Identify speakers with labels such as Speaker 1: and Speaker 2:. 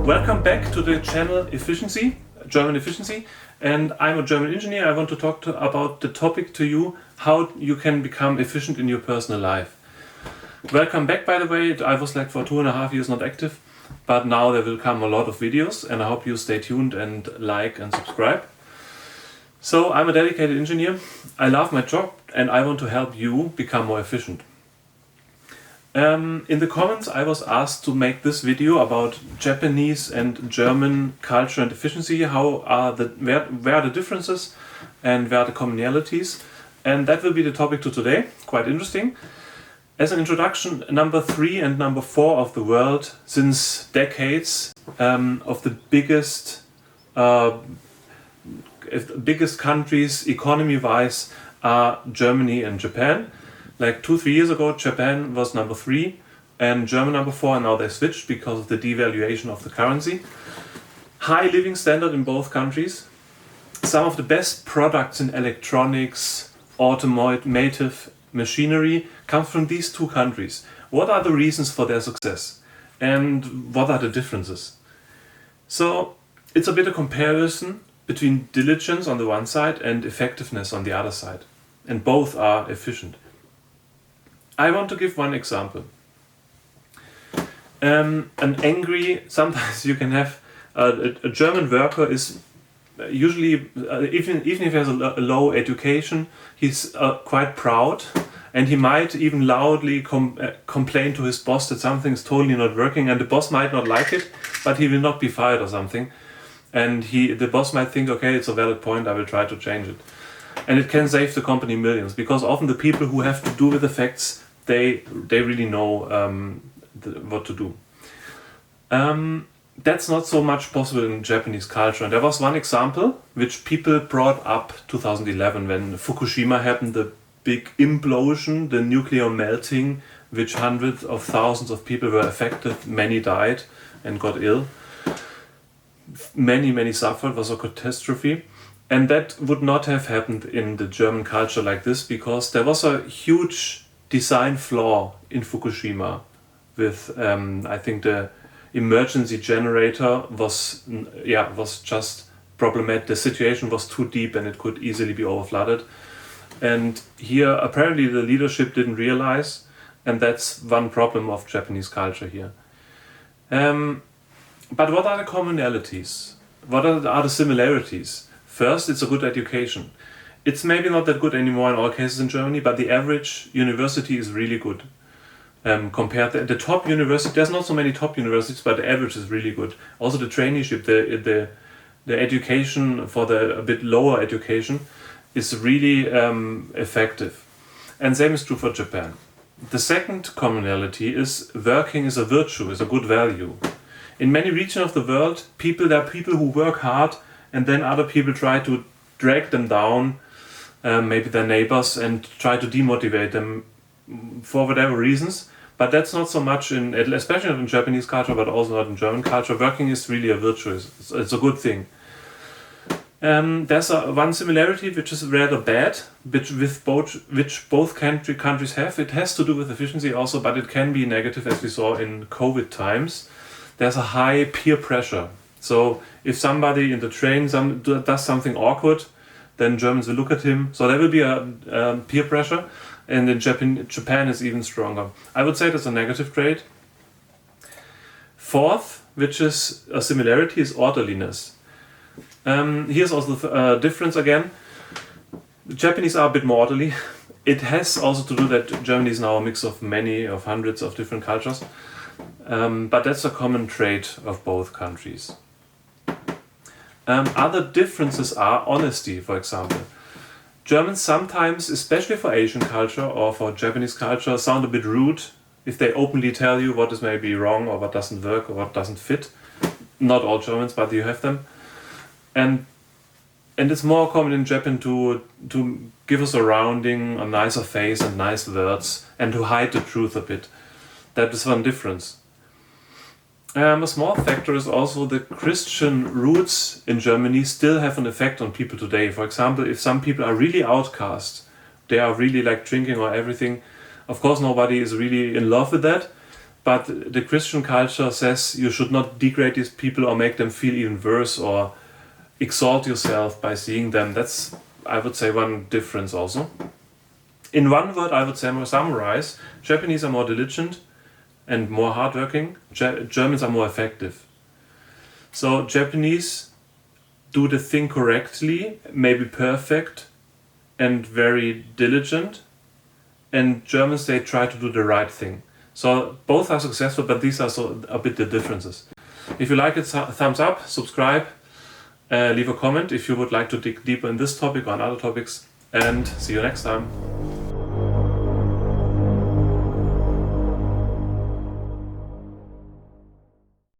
Speaker 1: Welcome back to the channel Efficiency, German Efficiency, and I'm a German engineer. I want to talk about the topic to you, how you can become efficient in your personal life. Welcome back, by the way. I was like for 2.5 years not active, but now there will come a lot of videos, and I hope you stay tuned and like and subscribe. So I'm a dedicated engineer. I love my job and I want to help you become more efficient. In the comments I was asked to make this video about Japanese and German culture and efficiency, where are the differences and where are the commonalities, and that will be the topic to today. Quite interesting. As an introduction, number 3 and number 4 of the world since decades of the biggest countries economy-wise are Germany and Japan. Like 2-3 years ago, Japan was number 3 and Germany number 4, and now they switched because of the devaluation of the currency. High living standard in both countries. Some of the best products in electronics, automotive machinery come from these two countries. What are the reasons for their success? And what are the differences? So it's a bit of comparison between diligence on the one side and effectiveness on the other side. And both are efficient. I want to give one example. Sometimes you can have a German worker is usually, even if he has a low education, he's quite proud, and he might even loudly complain to his boss that something is totally not working, and the boss might not like it, but he will not be fired or something. And the boss might think, okay, it's a valid point, I will try to change it. And it can save the company millions, because often the people who have to do with the facts, they really know what to do. That's not so much possible in Japanese culture. And there was one example which people brought up 2011 when Fukushima happened, the big implosion, the nuclear melting, which hundreds of thousands of people were affected, many died and got ill. Many suffered, it was a catastrophe. And that would not have happened in the German culture like this, because there was a huge design flaw in Fukushima with, I think the emergency generator was just problematic. The situation was too deep and it could easily be overflooded. And here apparently the leadership didn't realize, and that's one problem of Japanese culture here. But what are the commonalities? What are the similarities? First, it's a good education. It's maybe not that good anymore in all cases in Germany, but the average university is really good. Compared to the top university, there's not so many top universities, but the average is really good. Also the traineeship, the education for the a bit lower education is really effective. And same is true for Japan. The second commonality is working is a virtue, is a good value. In many regions of the world, there are people who work hard, and then other people try to drag them down, maybe their neighbors, and try to demotivate them for whatever reasons. But that's not so much especially not in Japanese culture, but also not in German culture. Working is really a virtue. It's a good thing. There's one similarity which is rather bad, which both countries have. It has to do with efficiency also, but it can be negative, as we saw in COVID times. There's a high peer pressure. So if somebody in the train does something awkward, then Germans will look at him. So there will be a peer pressure, and in Japan is even stronger. I would say that's a negative trait. Fourth, which is a similarity, is orderliness. Here's also the difference again. The Japanese are a bit more orderly. It has also to do that Germany is now a mix of hundreds of different cultures. But that's a common trait of both countries. Other differences are honesty, for example. Germans sometimes, especially for Asian culture or for Japanese culture, sound a bit rude if they openly tell you what is maybe wrong or what doesn't work or what doesn't fit. Not all Germans, but you have them. And it's more common in Japan to give a surrounding, a nicer face and nice words, and to hide the truth a bit. That is one difference. A small factor is also the Christian roots in Germany still have an effect on people today. For example, if some people are really outcast, they are really like drinking or everything, of course nobody is really in love with that, but the Christian culture says you should not degrade these people or make them feel even worse or exalt yourself by seeing them. That's, I would say, one difference also. In one word, I would say, summarize, Japanese are more diligent and more hardworking. Germans are more effective. So Japanese do the thing correctly, maybe perfect and very diligent, and Germans, they try to do the right thing. So both are successful, but these are a bit the differences. If you like it, thumbs up, subscribe, leave a comment if you would like to dig deeper in this topic or on other topics, and see you next time.